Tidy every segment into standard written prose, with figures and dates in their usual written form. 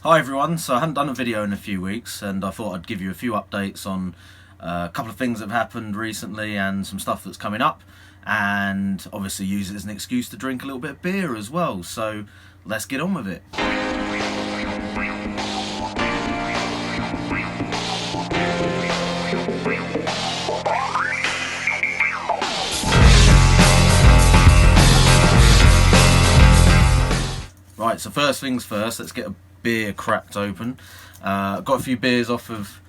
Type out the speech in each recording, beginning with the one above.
Hi everyone, so I haven't done a video in a few weeks and I thought I'd give you a few updates on a couple of things that have happened recently and some stuff that's coming up, and obviously use it as an excuse to drink a little bit of beer as well, so let's get on with it. Right, so first things first, let's get a beer cracked open. Got a few beers off of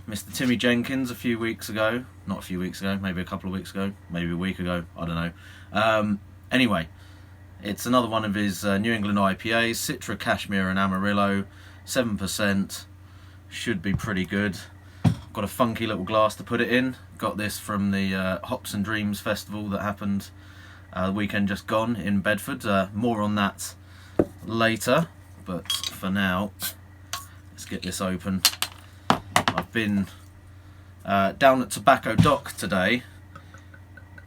Mr. Timmi Jenkins a few weeks ago. Not a few weeks ago, maybe a couple of weeks ago, maybe a week ago, I don't know. Anyway, it's another one of his New England IPAs, Citra, Cashmere and Amarillo, 7%, should be pretty good. Got a funky little glass to put it in. Got this from the Hops and Dreams festival that happened the weekend just gone in Bedford. More on that later, but for now let's get this open. I've been down at Tobacco Dock today,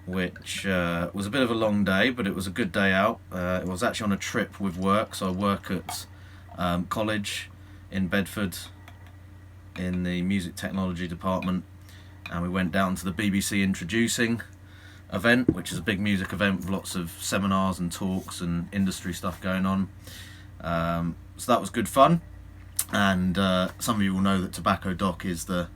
which was a bit of a long day, but it was a good day out. It was actually on a trip with work, so I work at college in Bedford in the music technology department, and we went down to the BBC Introducing event, which is a big music event with lots of seminars and talks and industry stuff going on. So that was good fun, and some of you will know that Tobacco Dock is the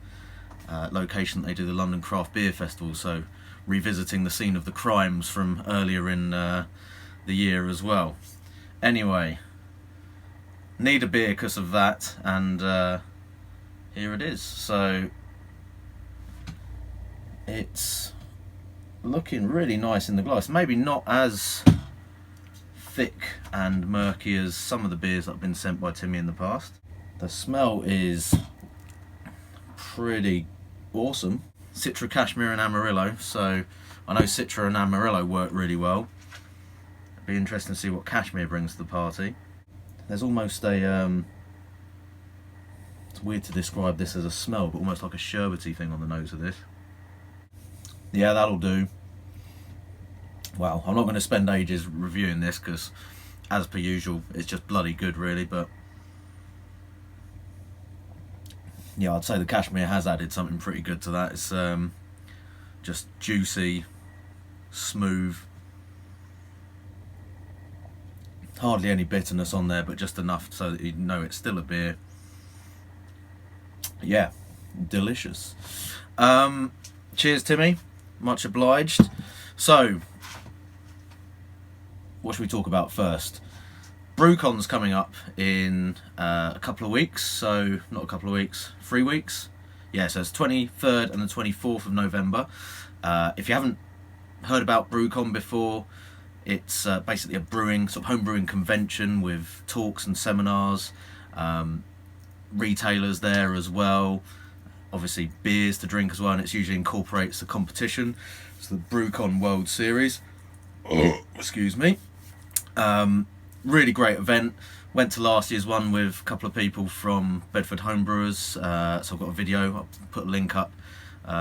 location that they do the London Craft Beer Festival, so revisiting the scene of the crimes from earlier in the year as well. Anyway, need a beer because of that, and here it is. So it's looking really nice in the glass. Maybe not as thick and murky as some of the beers that have been sent by Timmi in the past. The smell is pretty awesome. Citra, Cashmere and Amarillo, so I know Citra and Amarillo work really well. It'd be interesting to see what Cashmere brings to the party. There's almost a it's weird to describe this as a smell, but almost like a sherbety thing on the nose of this. Yeah, that'll do. Well, I'm not going to spend ages reviewing this because, as per usual, it's just bloody good really, but yeah, I'd say the Cashmere has added something pretty good to that. It's just juicy, smooth, hardly any bitterness on there, but just enough so that you know it's still a beer. Yeah, delicious. Cheers, Timmi. Much obliged. So, what should we talk about first? Brewcon's coming up in a couple of weeks, so not a couple of weeks, 3 weeks. Yeah, so it's 23rd and the 24th of November. If you haven't heard about Brewcon before, it's basically a brewing, sort of home brewing convention with talks and seminars, retailers there as well, obviously beers to drink as well, and it usually incorporates the competition. It's the Brewcon World Series. Excuse me. Really great event. Went to last year's one with a couple of people from Bedford homebrewers, so I've got a video, I'll put a link up.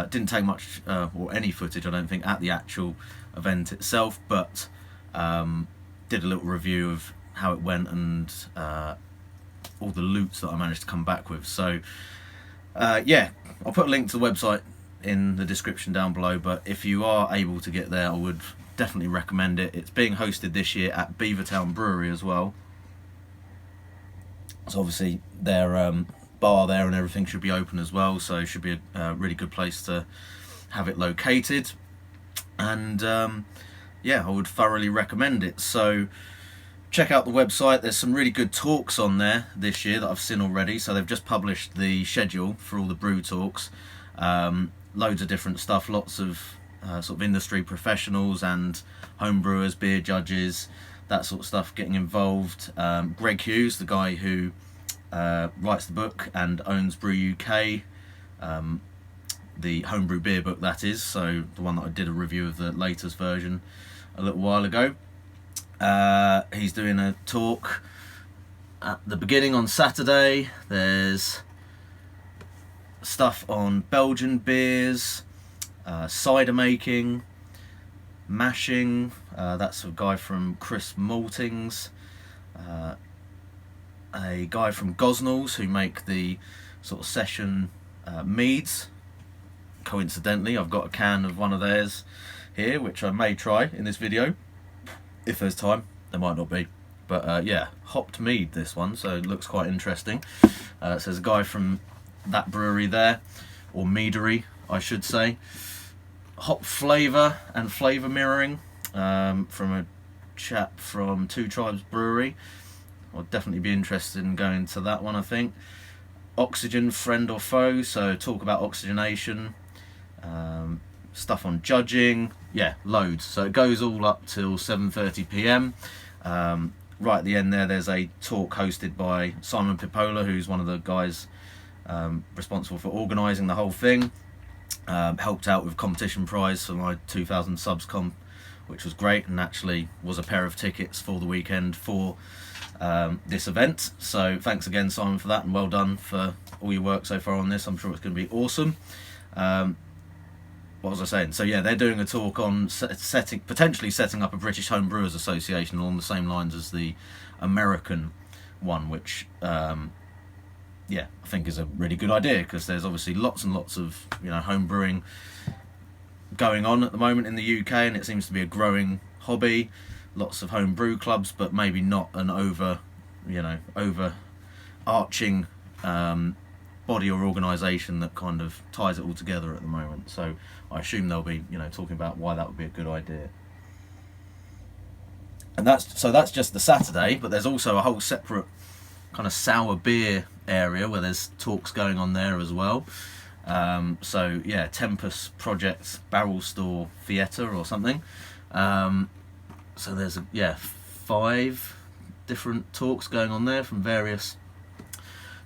Didn't take much or any footage, I don't think, at the actual event itself, but did a little review of how it went and all the loots that I managed to come back with. So yeah, I'll put a link to the website in the description down below, but if you are able to get there, I would definitely recommend it. It's being hosted this year at Beavertown Brewery as well, so obviously their bar there and everything should be open as well, so it should be a really good place to have it located, and yeah, I would thoroughly recommend it. So check out the website. There's some really good talks on there this year that I've seen already, so they've just published the schedule for all the brew talks. Loads of different stuff, lots of sort of industry professionals and homebrewers, beer judges, that sort of stuff getting involved. Greg Hughes, the guy who writes the book and owns Brew UK, the homebrew beer book that is, so the one that I did a review of the latest version a little while ago. He's doing a talk at the beginning on Saturday. There's stuff on Belgian beers, cider making, mashing, that's a guy from Chris Maltings, a guy from Gosnells who make the sort of session meads. Coincidentally, I've got a can of one of theirs here, which I may try in this video if there's time. There might not be, but yeah, hopped mead this one, so it looks quite interesting. So there's a guy from that brewery there, or meadery I should say. Hop flavour and flavour mirroring from a chap from Two Tribes Brewery. I'll definitely be interested in going to that one, I think. Oxygen, friend or foe, so talk about oxygenation, stuff on judging, yeah, loads. So it goes all up till 7:30 p.m. Right at the end there's a talk hosted by Simon Pippola, who's one of the guys responsible for organising the whole thing. Helped out with competition prize for my 2000 subs comp, which was great, and actually was a pair of tickets for the weekend for this event. So thanks again, Simon, for that, and well done for all your work so far on this. I'm sure it's going to be awesome. What was I saying? So yeah, they're doing a talk on potentially setting up a British Home Brewers Association along the same lines as the American one, which yeah, I think is a really good idea, because there's obviously lots and lots of, you know, home brewing going on at the moment in the UK, and it seems to be a growing hobby. Lots of home brew clubs, but maybe not an overarching body or organisation that kind of ties it all together at the moment. So I assume they'll be, you know, talking about why that would be a good idea. And that's just the Saturday, but there's also a whole separate kind of sour beer area where there's talks going on there as well. So yeah, Tempest Project Barrel Store Theatre or something. So there's 5 different talks going on there from various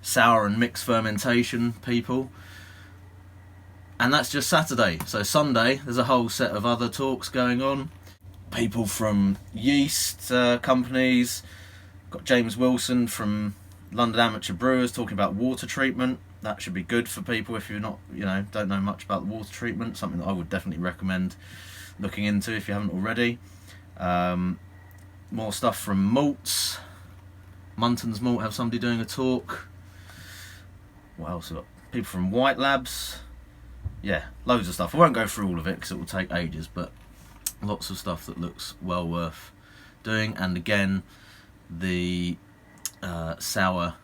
sour and mixed fermentation people, and that's just Saturday. So Sunday there's a whole set of other talks going on. People from yeast companies. Got James Wilson from London Amateur Brewers talking about water treatment. That should be good for people if you're not, you know, don't know much about the water treatment. Something that I would definitely recommend looking into if you haven't already. More stuff from malts. Munton's Malt have somebody doing a talk. What else? People from White Labs. Yeah, loads of stuff. I won't go through all of it because it will take ages, but lots of stuff that looks well worth doing. And again, the sour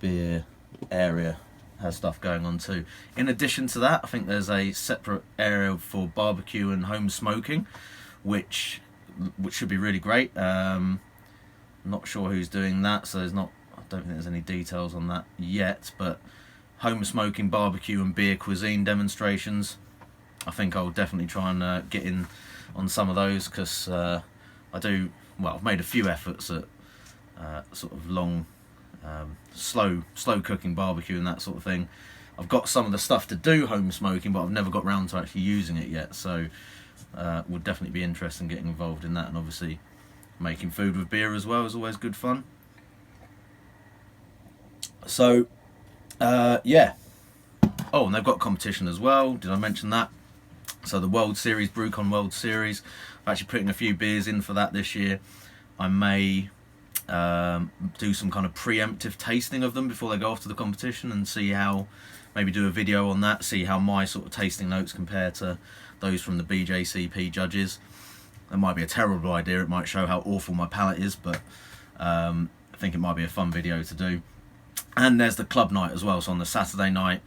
beer area has stuff going on too. In addition to that, I think there's a separate area for barbecue and home smoking, which should be really great. Not sure who's doing that, so I don't think there's any details on that yet, but home smoking, barbecue and beer cuisine demonstrations, I think I'll definitely try and get in on some of those, because I've made a few efforts at sort of long, slow cooking barbecue and that sort of thing. I've got some of the stuff to do home smoking, but I've never got round to actually using it yet, so would definitely be interested in getting involved in that. And obviously making food with beer as well is always good fun. So yeah. Oh, and they've got competition as well. Did I mention that? So the World Series, Brewcon World Series, I'm actually putting a few beers in for that this year. I may do some kind of preemptive tasting of them before they go off to the competition, and see how, maybe do a video on that, see how my sort of tasting notes compare to those from the BJCP judges. That might be a terrible idea, it might show how awful my palate is, but I think it might be a fun video to do. And there's the club night as well, so on the Saturday night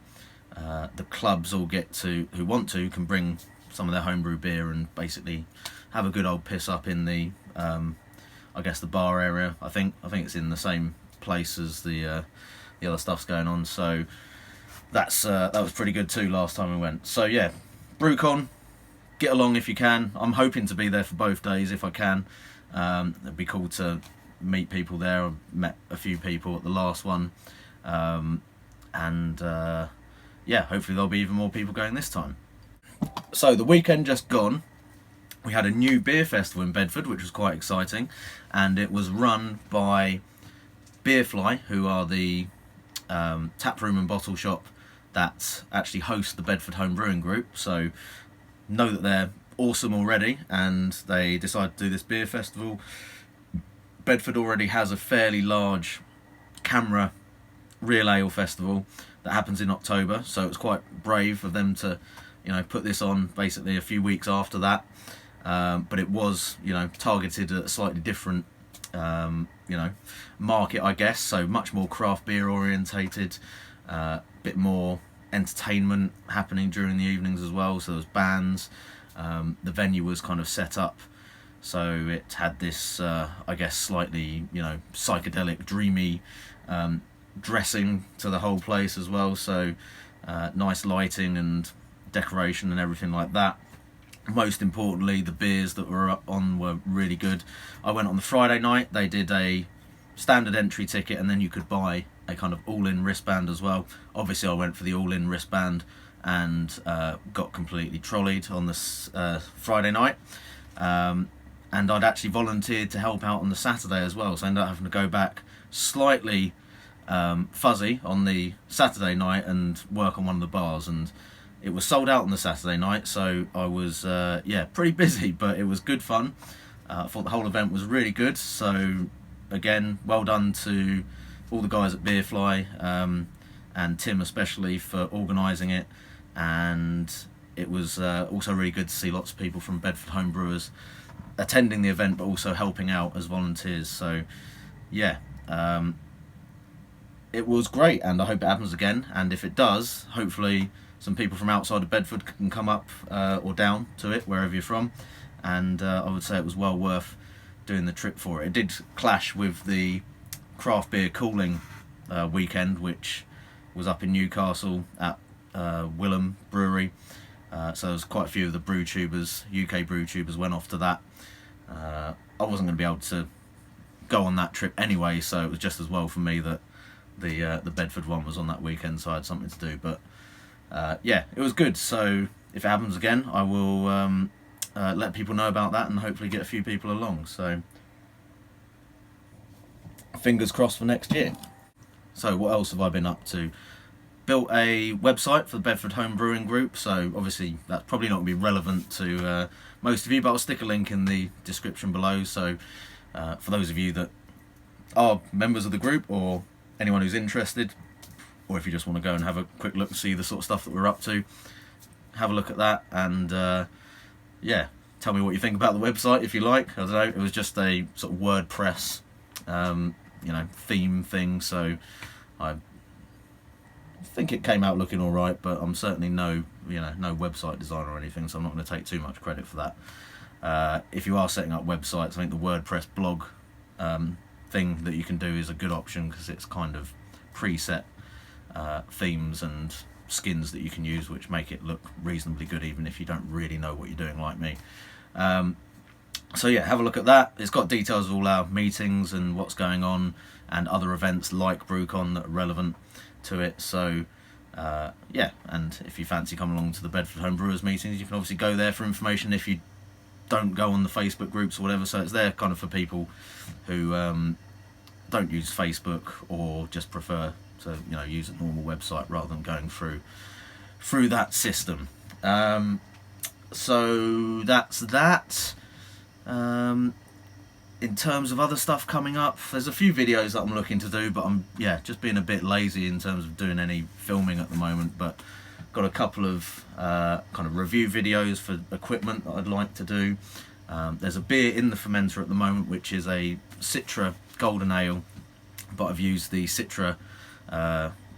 the clubs all get to, who want to, can bring some of their homebrew beer and basically have a good old piss up in the I guess the bar area. I think it's in the same place as the other stuff's going on, so that was pretty good too last time we went. So yeah, Brewcon, get along if you can. I'm hoping to be there for both days if I can. It'd be cool to meet people there. I met a few people at the last one, and yeah, hopefully there'll be even more people going this time. So the weekend just gone, we had a new beer festival in Bedford, which was quite exciting, and it was run by Beerfly, who are the tap room and bottle shop that actually host the Bedford Home Brewing Group. So know that they're awesome already, and they decided to do this beer festival Bedford already has a fairly large camera real ale festival that happens in October, so it was quite brave of them to, you know, put this on basically a few weeks after that. But it was, you know, targeted at a slightly different, you know, market, I guess. So much more craft beer orientated, bit more entertainment happening during the evenings as well. So there was bands. The venue was kind of set up, so it had this, I guess, slightly, you know, psychedelic, dreamy dressing to the whole place as well. So nice lighting and decoration and everything like that. Most importantly, the beers that were up on were really good. I went on the Friday night. They did a standard entry ticket, and then you could buy a kind of all-in wristband as well. Obviously I went for the all-in wristband and got completely trolleyed on this Friday night. And I'd actually volunteered to help out on the Saturday as well, so I ended up having to go back slightly fuzzy on the Saturday night and work on one of the bars, and it was sold out on the Saturday night, so I was yeah, pretty busy, but it was good fun. I thought the whole event was really good, so again, well done to all the guys at Beerfly, and Tim especially for organising it. And it was also really good to see lots of people from Bedford home brewers attending the event, but also helping out as volunteers. So yeah, it was great, and I hope it happens again. And if it does, hopefully some people from outside of Bedford can come up or down to it, wherever you're from. And I would say it was well worth doing the trip for it. It did clash with the craft beer cooling weekend, which was up in Newcastle at Willem Brewery. So there's quite a few of the brew tubers, UK brew tubers, went off to that. I wasn't going to be able to go on that trip anyway, so it was just as well for me that the Bedford one was on that weekend, so I had something to do. But yeah, it was good. So if it happens again, I will let people know about that and hopefully get a few people along. So fingers crossed for next year. So what else have I been up to? Built a website for the Bedford Home Brewing Group, so obviously that's probably not going to be relevant to most of you, but I'll stick a link in the description below. So for those of you that are members of the group, or anyone who's interested, or if you just want to go and have a quick look and see the sort of stuff that we're up to, have a look at that. And yeah, tell me what you think about the website if you like. I don't know, it was just a sort of WordPress you know, theme thing, so I think it came out looking all right, but I'm certainly no website designer or anything, so I'm not going to take too much credit for that. If you are setting up websites, I think the WordPress blog thing that you can do is a good option, because it's kind of preset themes and skins that you can use, which make it look reasonably good even if you don't really know what you're doing, like me. So yeah, have a look at that. It's got details of all our meetings and what's going on, and other events like Brewcon that are relevant to it. So yeah, and if you fancy coming along to the Bedford Home Brewers meetings, you can obviously go there for information if you don't go on the Facebook groups or whatever. So it's there kind of for people who don't use Facebook, or just prefer to, you know, use a normal website rather than going through that system. So that's that. In terms of other stuff coming up, there's a few videos that I'm looking to do, but I'm just being a bit lazy in terms of doing any filming at the moment. But got a couple of kind of review videos for equipment that I'd like to do. There's a beer in the fermenter at the moment, which is a Citra Golden Ale, but I've used the Citra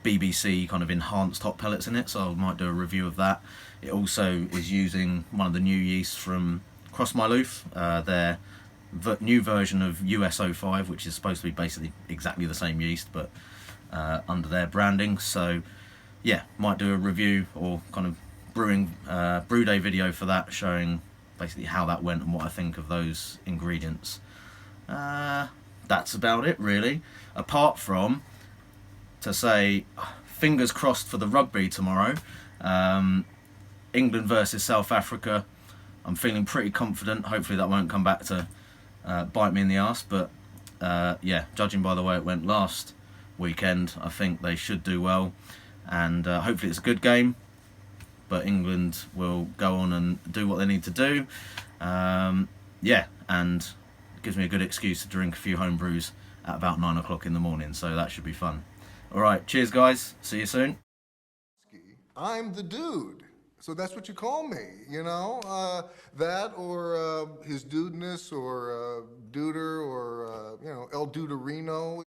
BBC kind of enhanced hop pellets in it, so I might do a review of that. It also is using one of the new yeasts from Cross My Loof, their new version of US05, which is supposed to be basically exactly the same yeast, but under their branding. So yeah, might do a review or kind of brewing brew day video for that, showing basically how that went and what I think of those ingredients. That's about it really, apart from to say fingers crossed for the rugby tomorrow. England versus South Africa. I'm feeling pretty confident. Hopefully that won't come back to bite me in the arse, but yeah, judging by the way it went last weekend, I think they should do well, and hopefully it's a good game, but England will go on and do what they need to do. Yeah, and gives me a good excuse to drink a few home brews at about 9 o'clock in the morning, so that should be fun. All right, cheers guys, see you soon. I'm the dude. So that's what you call me, you know? That or his dudeness or Duder or, you know, El Duderino.